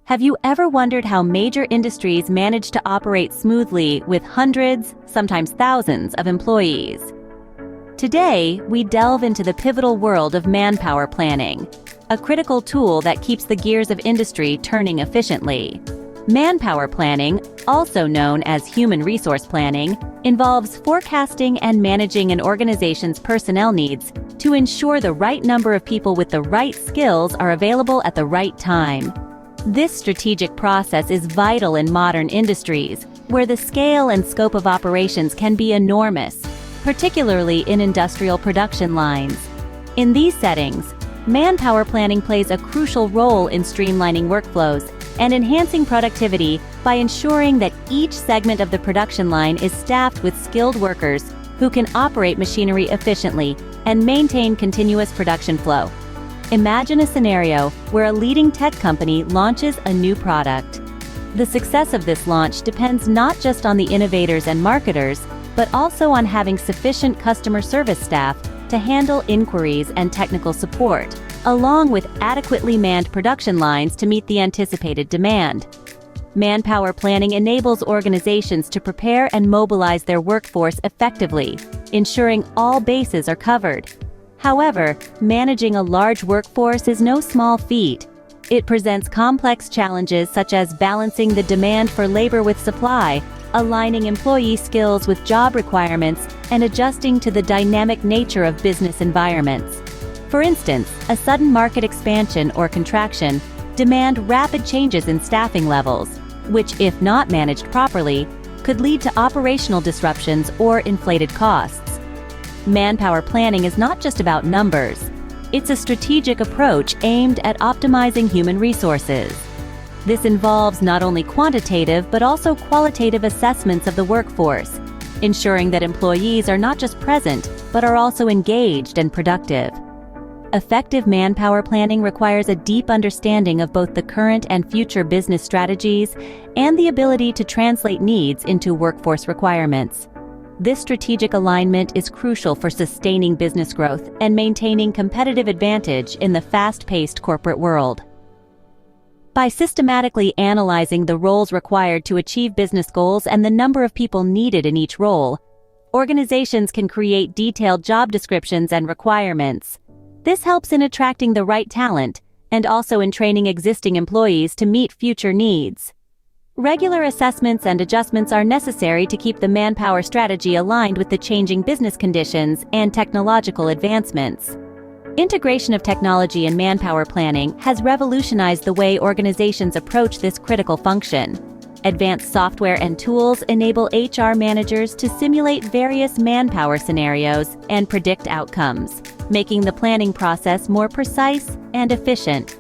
Have you ever wondered how major industries manage to operate smoothly with hundreds, sometimes thousands, of employees? Today, we delve into the pivotal world of manpower planning, a critical tool that keeps the gears of industry turning efficiently. Manpower planning, also known as human resource planning, involves forecasting and managing an organization's personnel needs to ensure the right number of people with the right skills are available at the right time. This strategic process is vital in modern industries, where the scale and scope of operations can be enormous, particularly in industrial production lines. In these settings, manpower planning plays a crucial role in streamlining workflows and enhancing productivity by ensuring that each segment of the production line is staffed with skilled workers who can operate machinery efficiently and maintain continuous production flow. Imagine a scenario where a leading tech company launches a new product. The success of this launch depends not just on the innovators and marketers, but also on having sufficient customer service staff to handle inquiries and technical support, along with adequately manned production lines to meet the anticipated demand. Manpower planning enables organizations to prepare and mobilize their workforce effectively, ensuring all bases are covered. However, managing a large workforce is no small feat. It presents complex challenges such as balancing the demand for labor with supply, aligning employee skills with job requirements, and adjusting to the dynamic nature of business environments. For instance, a sudden market expansion or contraction demand rapid changes in staffing levels, which, if not managed properly, could lead to operational disruptions or inflated costs. Manpower planning is not just about numbers. It's a strategic approach aimed at optimizing human resources. This involves not only quantitative but also qualitative assessments of the workforce, ensuring that employees are not just present but are also engaged and productive. Effective manpower planning requires a deep understanding of both the current and future business strategies and the ability to translate needs into workforce requirements. This strategic alignment is crucial for sustaining business growth and maintaining competitive advantage in the fast-paced corporate world. By systematically analyzing the roles required to achieve business goals and the number of people needed in each role, organizations can create detailed job descriptions and requirements. This helps in attracting the right talent and also in training existing employees to meet future needs. Regular assessments and adjustments are necessary to keep the manpower strategy aligned with the changing business conditions and technological advancements. Integration of technology in manpower planning has revolutionized the way organizations approach this critical function. Advanced software and tools enable HR managers to simulate various manpower scenarios and predict outcomes, making the planning process more precise and efficient.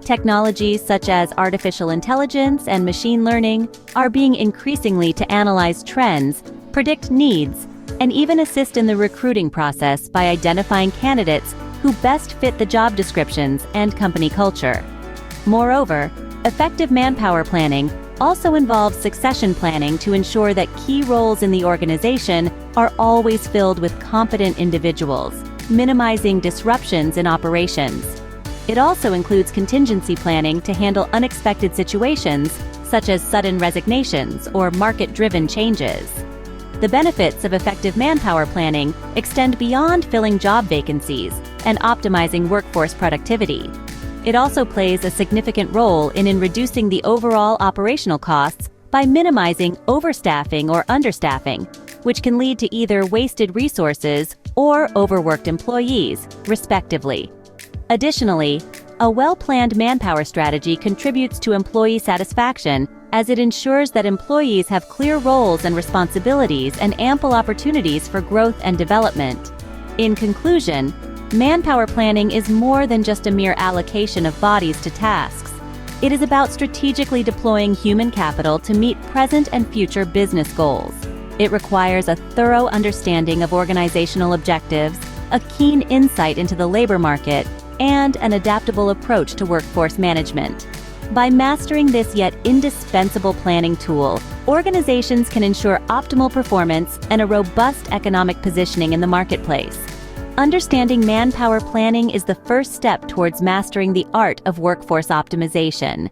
Technologies such as artificial intelligence and machine learning are being increasingly to analyze trends, predict needs, and even assist in the recruiting process by identifying candidates who best fit the job descriptions and company culture. Moreover, effective manpower planning also involves succession planning to ensure that key roles in the organization are always filled with competent individuals, minimizing disruptions in operations. It also includes contingency planning to handle unexpected situations, such as sudden resignations or market-driven changes. The benefits of effective manpower planning extend beyond filling job vacancies and optimizing workforce productivity. It also plays a significant role in reducing the overall operational costs by minimizing overstaffing or understaffing, which can lead to either wasted resources or overworked employees, respectively. Additionally, a well-planned manpower strategy contributes to employee satisfaction as it ensures that employees have clear roles and responsibilities and ample opportunities for growth and development. In conclusion, manpower planning is more than just a mere allocation of bodies to tasks. It is about strategically deploying human capital to meet present and future business goals. It requires a thorough understanding of organizational objectives, a keen insight into the labor market, and an adaptable approach to workforce management. By mastering this yet indispensable planning tool, organizations can ensure optimal performance and a robust economic positioning in the marketplace. Understanding manpower planning is the first step towards mastering the art of workforce optimization.